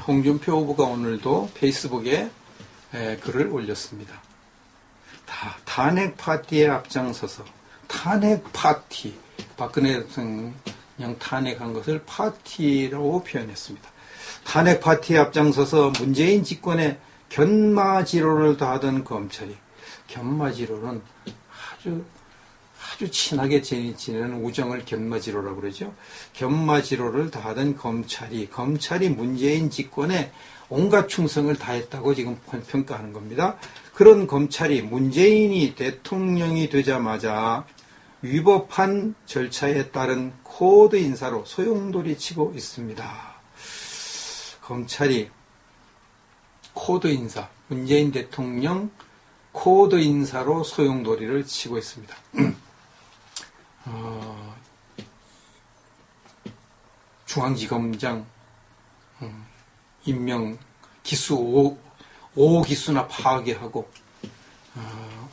홍준표 후보가 오늘도 페이스북에 글을 올렸습니다. 탄핵 파티에 앞장서서 탄핵 파티, 박근혜 대통령 탄핵한 것을 파티라고 표현했습니다. 탄핵 파티에 앞장서서 문재인 집권에 견마지로를 다하던 검찰이, 견마지로는 아주 친하게 지내는 우정을 견마지로라고 그러죠. 견마지로를 다하던 검찰이 문재인 집권에 온갖 충성을 다했다고 지금 평가하는 겁니다. 그런 검찰이 문재인이 대통령이 되자마자 위법한 절차에 따른 코드 인사로 소용돌이 치고 있습니다. 검찰이 코드 인사, 문재인 대통령 코드 인사로 소용돌이를 치고 있습니다. 중앙지검장 임명 기수 5기수나 파괴하고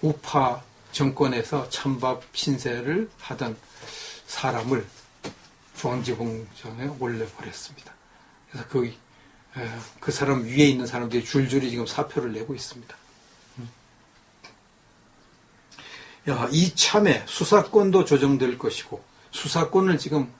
우파 정권에서 찬밥 신세를 하던 사람을 중앙지검장에 올려버렸습니다. 그래서 그 사람 위에 있는 사람들이 줄줄이 지금 사표를 내고 있습니다. 이참에 수사권도 조정될 것이고, 수사권을 지금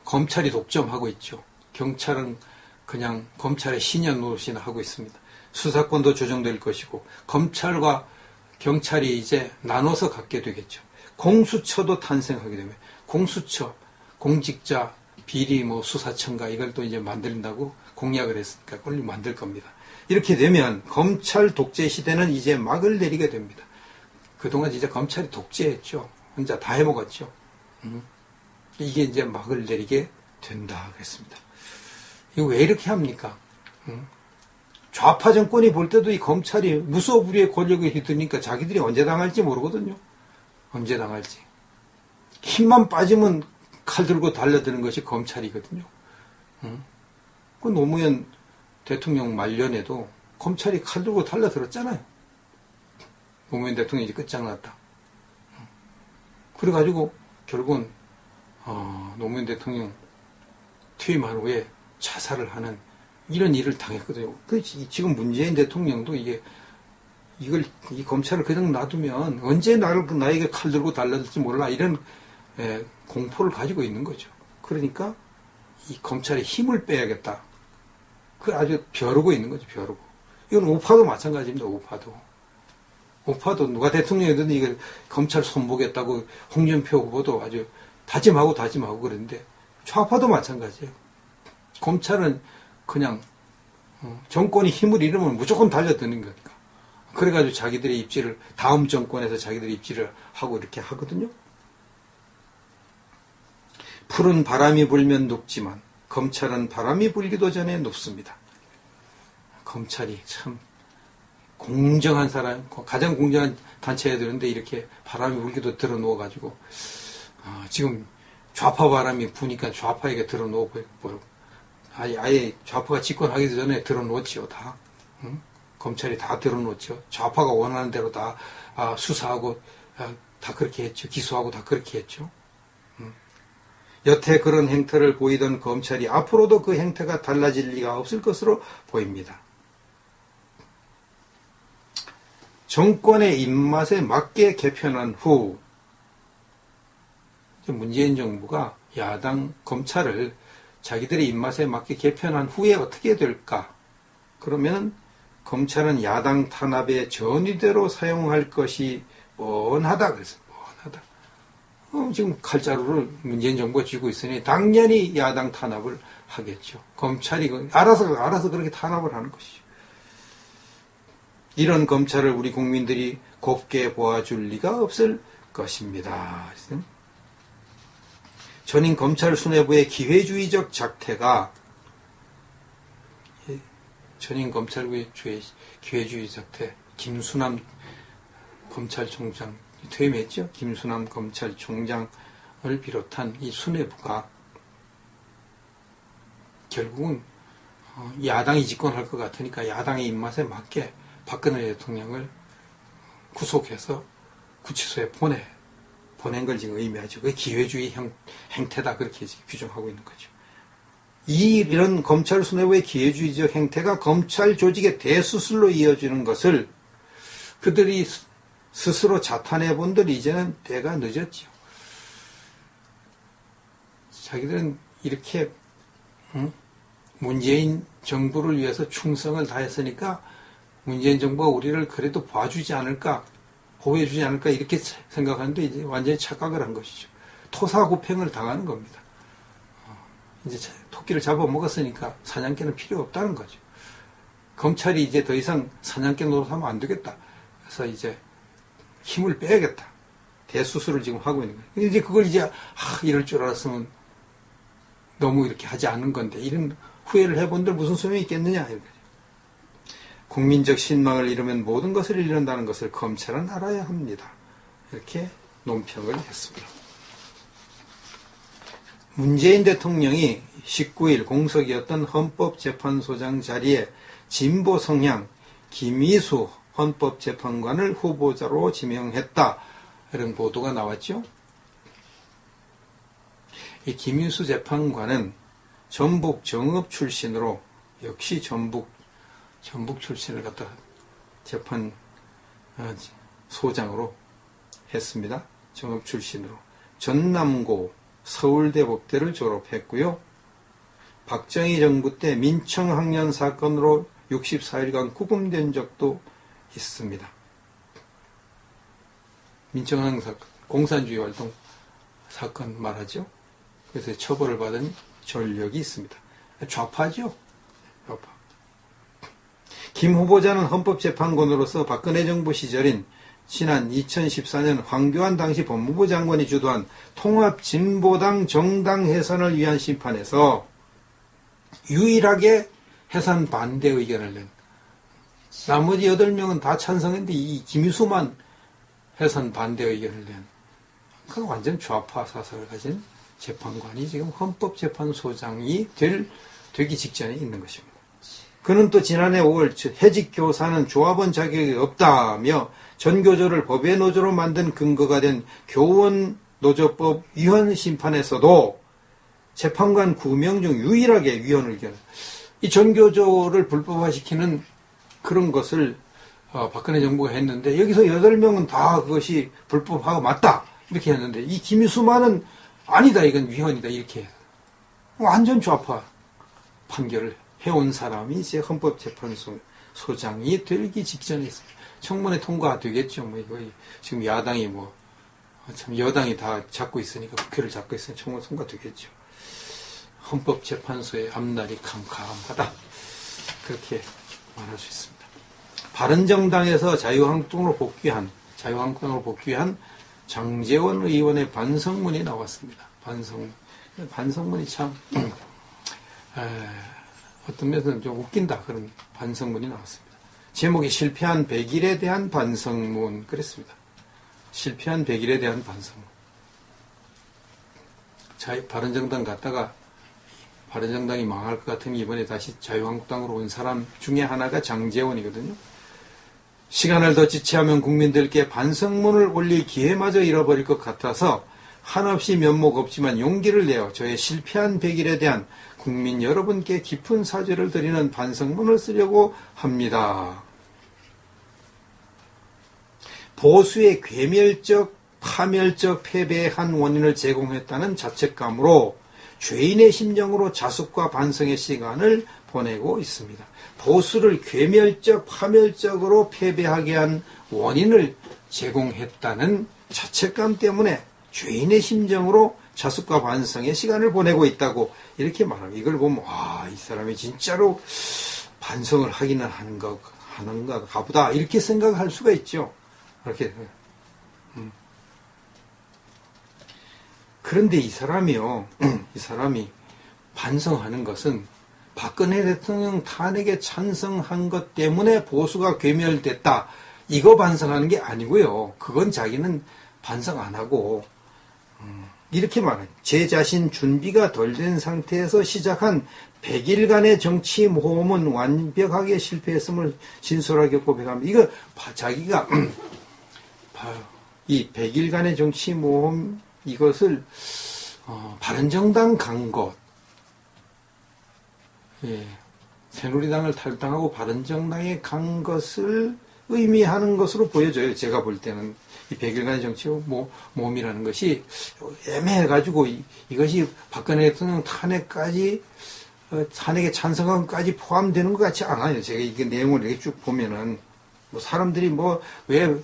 검찰이 독점하고 있죠. 경찰은 그냥 검찰의 신현 노릇이나 하고 있습니다. 수사권도 조정될 것이고, 검찰과 경찰이 이제 나눠서 갖게 되겠죠. 공수처도 탄생하게 되면, 공수처, 공직자 비리 수사청가 이걸 또 이제 만든다고 공약을 했으니까 그걸 만들 겁니다. 이렇게 되면 검찰 독재 시대는 이제 막을 내리게 됩니다. 그동안 진짜 검찰이 독재했죠. 혼자 다 해먹었죠. 이게 이제 막을 내리게 된다 그랬습니다. 이거 왜 이렇게 합니까? 좌파 정권이 볼 때도 이 검찰이 무소불위의 권력을 휘두르니까 자기들이 언제 당할지 모르거든요. 언제 당할지. 힘만 빠지면 칼 들고 달려드는 것이 검찰이거든요. 그 노무현 대통령 말년에도 검찰이 칼 들고 달려들었잖아요. 노무현 대통령이 이제 끝장났다. 그래가지고 결국은 노무현 대통령 퇴임한 후에 자살을 하는 이런 일을 당했거든요. 지금 문재인 대통령도 이 검찰을 그냥 놔두면 언제 나에게 칼 들고 달려들지 몰라 이런 공포를 가지고 있는 거죠. 그러니까 이 검찰에 힘을 빼야겠다. 아주 벼르고 있는 거죠. 벼르고. 이건 우파도 마찬가지입니다. 우파도 누가 대통령이든 이걸 검찰 손보겠다고 홍준표 후보도 아주 다짐하고 그랬는데 좌파도 마찬가지예요. 검찰은 그냥 정권이 힘을 잃으면 무조건 달려드는 거니까. 그래가지고 자기들의 입지를 다음 정권에서 자기들의 입지를 하고 이렇게 하거든요. 푸른 바람이 불면 눕지만 검찰은 바람이 불기도 전에 눕습니다. 검찰이 참 공정한 사람, 가장 공정한 단체에 드는데 이렇게 바람이 불기도 들어 누워가지고 지금 좌파 바람이 부니까 좌파에게 들어 누워버리고 아예 좌파가 집권하기 전에 들어 누웠지요. 다. 검찰이 다 들어 누웠죠. 좌파가 원하는 대로 다 수사하고 다 그렇게 했죠. 기소하고 다 그렇게 했죠. 여태 그런 행태를 보이던 검찰이 앞으로도 그 행태가 달라질 리가 없을 것으로 보입니다. 정권의 입맛에 맞게 개편한 후 문재인 정부가 야당 검찰을 자기들의 입맛에 맞게 개편한 후에 어떻게 될까? 그러면 검찰은 야당 탄압의 전위대로 사용할 것이 뻔하다 그랬어요. 지금 칼자루를 문재인 정부가 쥐고 있으니 당연히 야당 탄압을 하겠죠. 검찰이 알아서 그렇게 탄압을 하는 것이죠. 이런 검찰을 우리 국민들이 곱게 보아줄 리가 없을 것입니다. 전임 검찰 수뇌부의 기회주의적 작태가 전임 검찰부의 기회주의 작태, 김수남 검찰총장 퇴임했죠. 김수남 검찰총장을 비롯한 이 수뇌부가 결국은 야당이 집권할 것 같으니까 야당의 입맛에 맞게 박근혜 대통령을 구속해서 구치소에 보낸 걸 지금 의미하죠. 그게 기회주의 행태다 그렇게 지금 규정하고 있는 거죠. 이런 검찰 수뇌부의 기회주의적 행태가 검찰 조직의 대수술로 이어지는 것을 그들이 스스로 자탄해 본들 이제는 때가 늦었죠. 자기들은 이렇게 문재인 정부를 위해서 충성을 다했으니까 문재인 정부가 우리를 그래도 봐주지 않을까, 보호해주지 않을까 이렇게 생각하는데 이제 완전히 착각을 한 것이죠. 토사구팽을 당하는 겁니다. 이제 토끼를 잡아먹었으니까 사냥개는 필요 없다는 거죠. 검찰이 이제 더 이상 사냥개 노릇하면 안 되겠다. 그래서 이제 힘을 빼야겠다. 대수술을 지금 하고 있는 거예요. 이제 그걸 이제 이럴 줄 알았으면 너무 이렇게 하지 않은 건데 이런 후회를 해본들 무슨 소용이 있겠느냐. 국민적 신망을 잃으면 모든 것을 잃는다는 것을 검찰은 알아야 합니다. 이렇게 논평을 했습니다. 문재인 대통령이 19일 공석이었던 헌법재판소장 자리에 진보 성향 김희수 헌법재판관을 후보자로 지명했다. 이런 보도가 나왔죠. 이 김희수 재판관은 전북 정읍 출신으로 역시 전북 출신을 갖다 재판 소장으로 했습니다. 정읍 출신으로. 전남고 서울대법대를 졸업했고요. 박정희 정부 때 민청학년 사건으로 64일간 구금된 적도 있습니다. 민청학년 사건, 공산주의 활동 사건 말하죠. 그래서 처벌을 받은 전력이 있습니다. 좌파죠. 좌파. 김 후보자는 헌법재판관으로서 박근혜 정부 시절인 지난 2014년 황교안 당시 법무부 장관이 주도한 통합진보당 정당 해산을 위한 심판에서 유일하게 해산 반대 의견을 낸, 나머지 8명은 다 찬성했는데 이 김희수만 해산 반대 의견을 낸, 그 완전 좌파 사상을 가진 재판관이 지금 헌법재판소장이 되기 직전에 있는 것입니다. 그는 또 지난해 5월 해직 교사는 조합원 자격이 없다며 전교조를 법의 노조로 만든 근거가 된 교원노조법 위헌 심판에서도 재판관 9명 중 유일하게 위헌 의견, 이 전교조를 불법화시키는 그런 것을 박근혜 정부가 했는데 여기서 8명은 다 그것이 불법화가 맞다 이렇게 했는데 이 김희수만은 아니다, 이건 위헌이다 이렇게 완전 좌파 판결을 해온 사람이 이제 헌법재판소장이 되기 직전에 있습니다. 청문회 통과되겠죠. 이거 지금 야당이 참 여당이 다 잡고 있으니까, 국회를 잡고 있으니까 청문회 통과되겠죠. 헌법재판소의 앞날이 캄캄하다. 그렇게 말할 수 있습니다. 바른정당에서 자유한국당으로 복귀한 장제원 의원의 반성문이 나왔습니다. 반성문이 참 어떤 면에서는 좀 웃긴다, 그런 반성문이 나왔습니다. 제목이 실패한 100일에 대한 반성문 그랬습니다. 실패한 100일에 대한 반성문. 바른정당 갔다가 바른정당이 망할 것 같으면 이번에 다시 자유한국당으로 온 사람 중에 하나가 장제원이거든요. 시간을 더 지체하면 국민들께 반성문을 올릴 기회마저 잃어버릴 것 같아서 한없이 면목 없지만 용기를 내어 저의 실패한 100일에 대한 국민 여러분께 깊은 사죄를 드리는 반성문을 쓰려고 합니다. 보수의 괴멸적, 파멸적 패배의 한 원인을 제공했다는 자책감으로 죄인의 심정으로 자숙과 반성의 시간을 보내고 있습니다. 보수를 괴멸적, 파멸적으로 패배하게 한 원인을 제공했다는 자책감 때문에 죄인의 심정으로 자숙과 반성의 시간을 보내고 있다고 이렇게 말합니다. 이걸 보면 이 사람이 진짜로 반성을 하기는 하는가 보다 이렇게 생각할 수가 있죠. 이렇게. 그런데 이 사람이 반성하는 것은 박근혜 대통령 탄핵에 찬성한 것 때문에 보수가 괴멸됐다, 이거 반성하는 게 아니고요. 그건 자기는 반성 안 하고 이렇게 말해요. 제 자신 준비가 덜 된 상태에서 시작한 100일간의 정치 모험은 완벽하게 실패했음을 진솔하게 고백합니다. 이거 자기가 이 100일간의 정치 모험 이것을 바른정당 간 것, 예, 새누리당을 탈당하고 바른정당에 간 것을 의미하는 것으로 보여져요. 제가 볼 때는 이 100일간의 정치 모험이라는 것이 애매해가지고 이것이 박근혜 대통령 탄핵까지 탄핵에 찬성함까지 포함되는 것 같지 않아요. 제가 이게 내용을 이렇게 쭉 보면은 뭐 사람들이 뭐 왜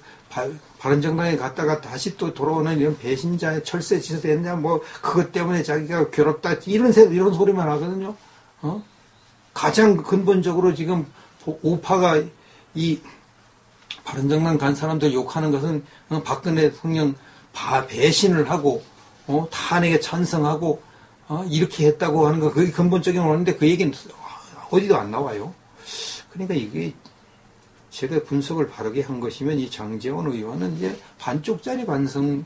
바른정당에 갔다가 다시 또 돌아오는 이런 배신자의 철새 짓을 했냐 뭐 그것 때문에 자기가 괴롭다 이런 소리만 하거든요. 가장 근본적으로 지금 우파가 이 바른정당 간 사람들 욕하는 것은 박근혜 대통령 배신을 하고 탄핵에 찬성하고 이렇게 했다고 하는 거 그게 근본적인 원인데 그 얘기는 어디도 안 나와요. 그러니까 이게 제가 분석을 바르게 한 것이면 이 장제원 의원은 이제 반쪽짜리 반성문을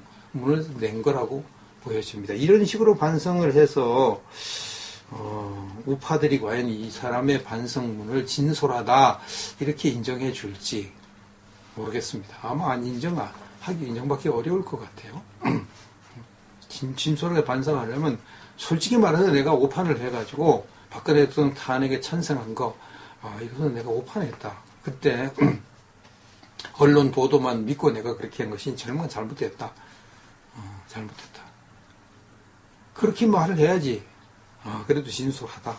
낸 거라고 보여집니다. 이런 식으로 반성을 해서 우파들이 과연 이 사람의 반성문을 진솔하다 이렇게 인정해 줄지 모르겠습니다. 아마 안 인정받기 어려울 것 같아요. 진솔하게 반성하려면 솔직히 말해서 내가 오판을 해가지고 박근혜 대통령 탄핵에 찬성한 거 이것은 내가 오판했다. 그때 언론 보도만 믿고 내가 그렇게 한 것이 정말 잘못됐다. 잘못했다. 그렇게 말을 해야지. 그래도 진솔하다.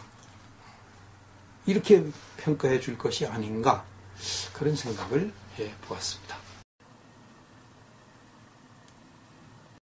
이렇게 평가해 줄 것이 아닌가 그런 생각을 해 보았습니다.